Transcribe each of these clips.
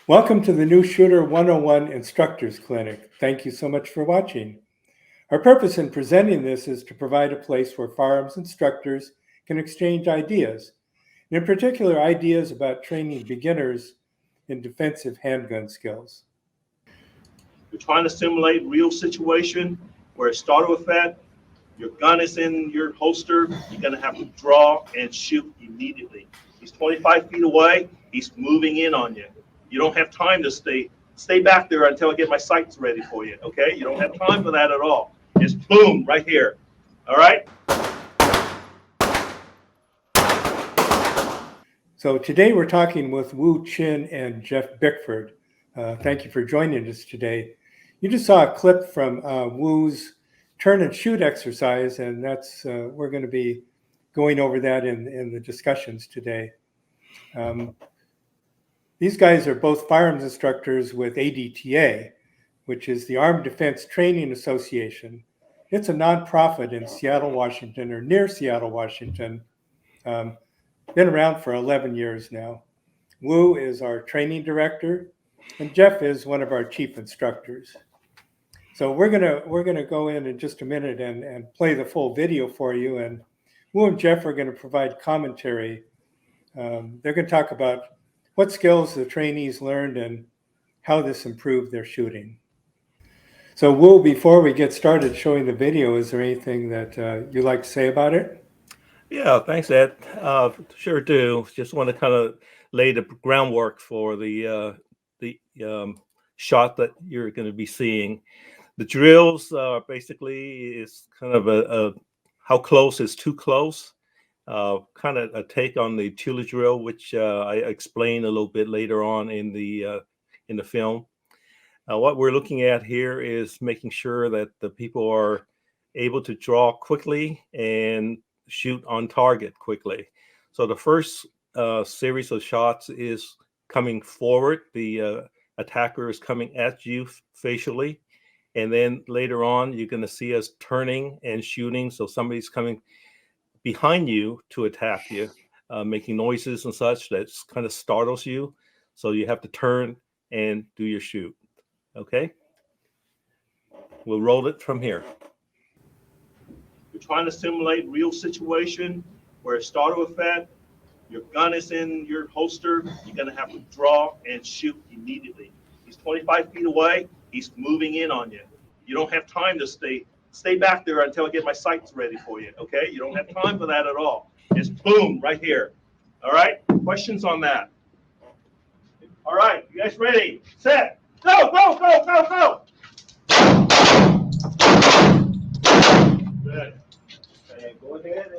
Welcome to the New Shooter 101 Instructors Clinic. Thank you so much for watching. Our purpose in presenting this is to provide a place where firearms instructors can exchange ideas, and in particular ideas about training beginners in defensive handgun skills. You're trying to simulate real situation where it started with that. Your gun is in your holster. You're going to have to draw and shoot immediately. He's 25 feet away. He's moving in on you. You don't have time to stay back there until I get my sights ready for you, okay? You don't have time for that at all. It's boom, right here, all right? So today we're talking with Wu Chin and Jeff Bickford. Thank you for joining us today. You just saw a clip from Wu's turn and shoot exercise, and that's we're going to be going over that in the discussions today. These guys are both firearms instructors with ADTA, which is the Armed Defense Training Association. It's a nonprofit in Seattle, Washington, or near Seattle, Washington. Been around for 11 years now. Wu is our training director, and Jeff is one of our chief instructors. So we're gonna go in just a minute and play the full video for you. And Wu and Jeff are going to provide commentary. They're going to talk about what skills the trainees learned and how this improved their shooting. So Wu, before we get started showing the video, is there anything that you'd like to say about it? Yeah, thanks, Ed. Sure do. Just want to kind of lay the groundwork for the shot that you're going to be seeing. The drills basically is kind of a how close is too close. Kind of a take on the Tula drill, which I explain a little bit later on in the film. What we're looking at here is making sure that the people are able to draw quickly and shoot on target quickly. So the first series of shots is coming forward. The attacker is coming at you facially. And then later on, you're going to see us turning and shooting. So somebody's coming behind you to attack you, making noises and such that kind of startles you. So you have to turn and do your shoot. Okay? We'll roll it from here. You're trying to simulate real situation where it started with that. Your gun is in your holster. You're going to have to draw and shoot immediately. He's 25 feet away. He's moving in on you. You don't have time to stay back there until I get my sights ready for you, okay? You don't have time for that at all. It's boom, right here. All right? Questions on that? All right, you guys ready? Set. Go, go, go, go, go. Good. And go ahead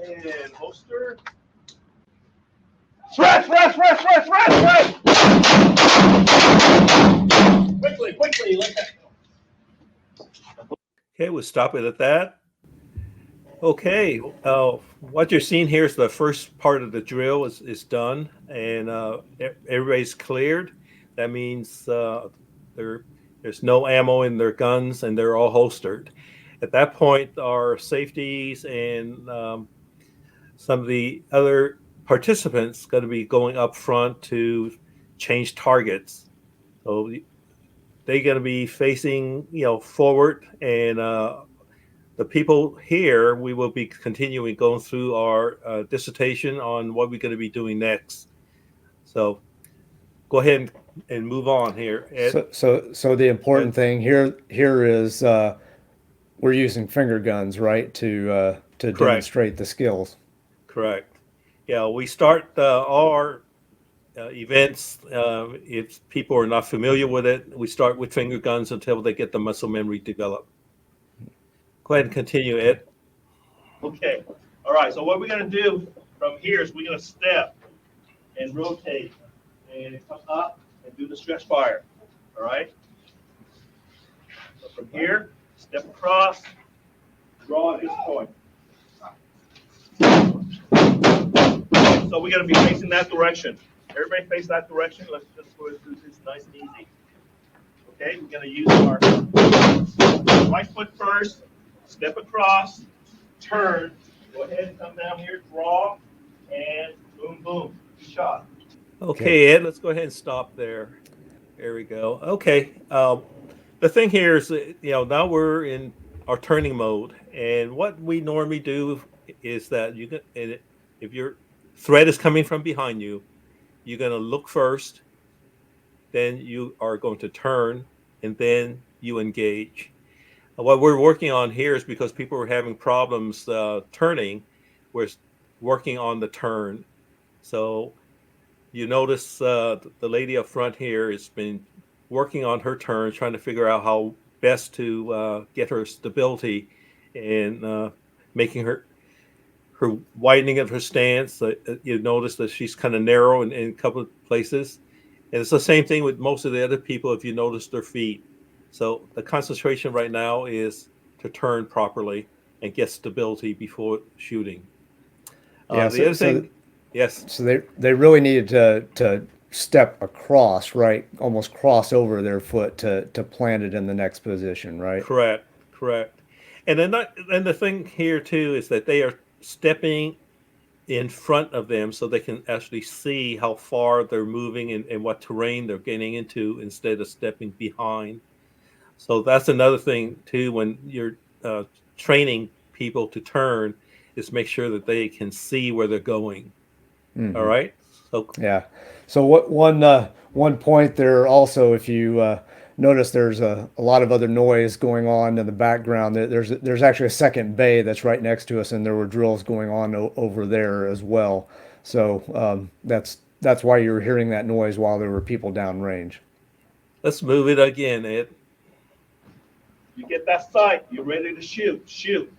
and holster. Rest. Quickly, let that go. Okay, we'll stop it at that. Okay, what you're seeing here is the first part of the drill is done, and everybody's cleared. That means there's no ammo in their guns, and they're all holstered. At that point, our safeties and some of the other participants going to be going up front to change targets. So they're going to be facing, forward, and the people here, we will be continuing going through our dissertation on what we're going to be doing next. So go ahead and move on here, Ed. So the important thing here is we're using finger guns, right, to demonstrate the skills. Correct. Yeah, we start all our events, if people are not familiar with it, we start with finger guns until they get the muscle memory developed. Go ahead and continue, Ed. Okay. All right. So what we're going to do from here is we're going to step and rotate and come up and do the stretch fire. All right. So from here, step across, draw at this point. So we're going to be facing that direction. Everybody face that direction. Let's just go through this nice and easy. Okay, we're going to use our right foot first, step across, turn, go ahead and come down here, draw, and boom, boom, shot. Okay, Ed, let's go ahead and stop there. There we go. Okay. The thing here is, now we're in our turning mode, and what we normally do is that if your thread is coming from behind you, you're going to look first, then you are going to turn, and then you engage. What we're working on here is because people were having problems turning, we're working on the turn. So you notice the lady up front here has been working on her turn, trying to figure out how best to get her stability and making her widening of her stance. You notice that she's kind of narrow in a couple of places. And it's the same thing with most of the other people if you notice their feet. So the concentration right now is to turn properly and get stability before shooting. Yeah, The other thing, yes. So they really needed to step across, right? Almost cross over their foot to plant it in the next position, right? Correct, correct. And then the thing here too is that they are stepping in front of them so they can actually see how far they're moving and what terrain they're getting into instead of stepping behind. So that's another thing too when you're training people to turn is make sure that they can see where they're going. All right. So Yeah. So what one point there also, if you notice, there's a lot of other noise going on in the background. There's actually a second bay that's right next to us, and there were drills going on over there as well. So that's why you were hearing that noise while there were people downrange. let's move it again, Ed. You get that sight, you're ready to shoot. Shoot.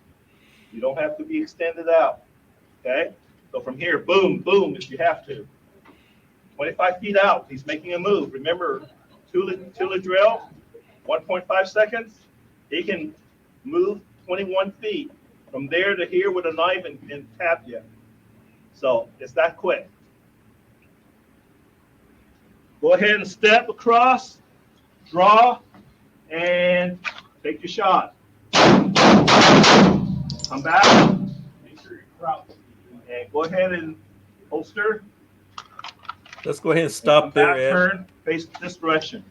You don't have to be extended out. Okay? So from here, boom, boom, if you have to. 25 feet out, he's making a move. Remember, Tula drill, 1.5 seconds. He can move 21 feet from there to here with a knife and tap you. So it's that quick. Go ahead and step across, draw, and take your shot. Come back. Make sure you're crouched. And go ahead and holster. Let's go ahead and stop there, Ed. Turn, face this direction.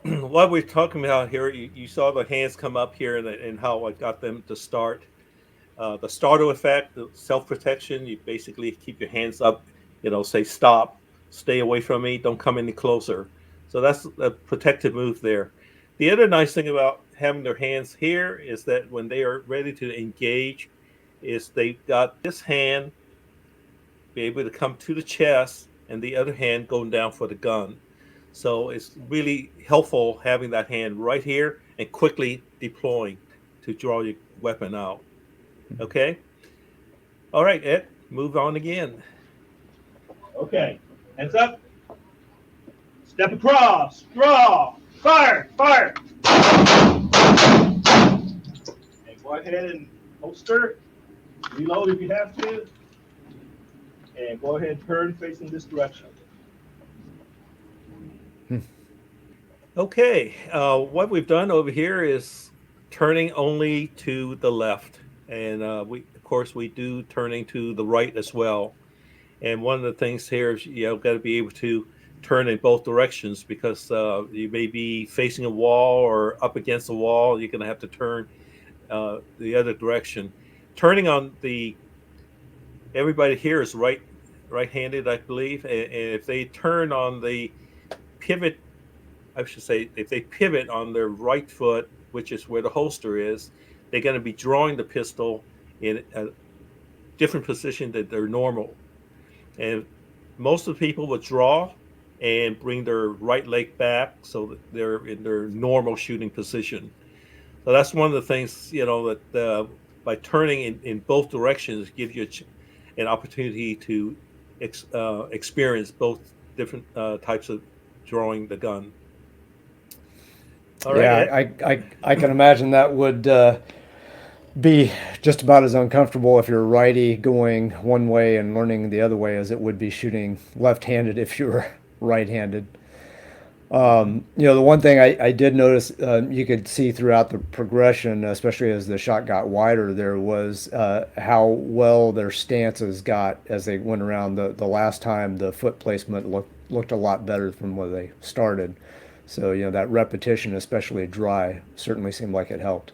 What we're talking about here, you saw the hands come up here and how I got them to start. The starter effect, the self-protection, you basically keep your hands up, say stop, stay away from me, don't come any closer. So that's a protective move there. The other nice thing about having their hands here is that when they are ready to engage, is they've got this hand be able to come to the chest and the other hand going down for the gun. So it's really helpful having that hand right here and quickly deploying to draw your weapon out. Okay? All right, Ed, move on again. Okay, hands up. Step across, draw, fire, fire. And go ahead and holster, reload if you have to. And go ahead and turn facing this direction. Okay, what we've done over here is turning only to the left. And of course, we do turning to the right as well. And one of the things here is got to be able to turn in both directions because you may be facing a wall or up against a wall. You're going to have to turn the other direction. Turning on everybody here is right-handed, I believe. And if they turn on the pivot, I should say, if they pivot on their right foot, which is where the holster is, they're going to be drawing the pistol in a different position than their normal. And most of the people would draw and bring their right leg back so that they're in their normal shooting position. So that's one of the things, that by turning in both directions gives you an opportunity to experience both different types of drawing the gun. All right, yeah, I can imagine that would be just about as uncomfortable if you're a righty going one way and learning the other way as it would be shooting left-handed if you were right-handed. The one thing I did notice you could see throughout the progression, especially as the shot got wider, there was how well their stances got as they went around. The last time the foot placement looked a lot better from where they started. So, that repetition, especially dry, certainly seemed like it helped.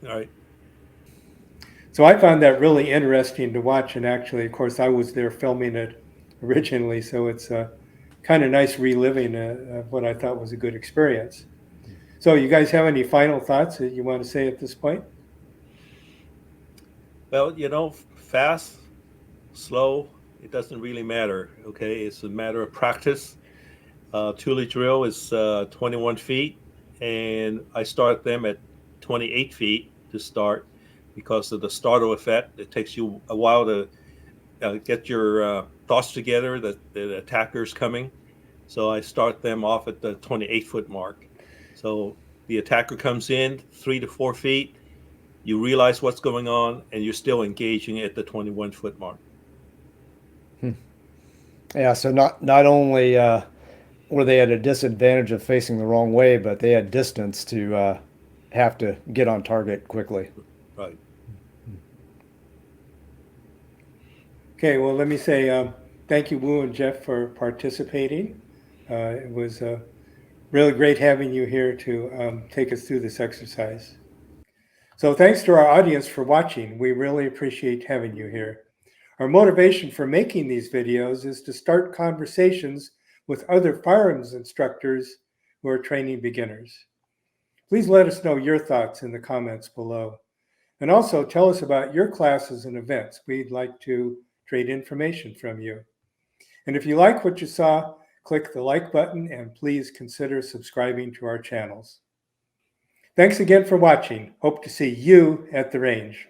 All right. So I found that really interesting to watch. And actually, of course, I was there filming it originally. So it's kind of nice reliving of what I thought was a good experience. So you guys have any final thoughts that you want to say at this point? Well, fast, slow, it doesn't really matter. Okay. It's a matter of practice. Thule drill is 21 feet, and I start them at 28 feet to start because of the startle effect. It takes you a while to get your thoughts together that the attacker's coming. So I start them off at the 28-foot mark. So the attacker comes in 3 to 4 feet. You realize what's going on, and you're still engaging at the 21-foot mark. Yeah, so not only were they at a disadvantage of facing the wrong way, but they had distance to have to get on target quickly. Right. Okay, well, let me say thank you, Wu and Jeff, for participating. It was really great having you here to take us through this exercise. So thanks to our audience for watching. We really appreciate having you here. Our motivation for making these videos is to start conversations with other firearms instructors who are training beginners. Please let us know your thoughts in the comments below. And also tell us about your classes and events. We'd like to trade information from you. And if you like what you saw, click the like button and please consider subscribing to our channels. Thanks again for watching. Hope to see you at the range.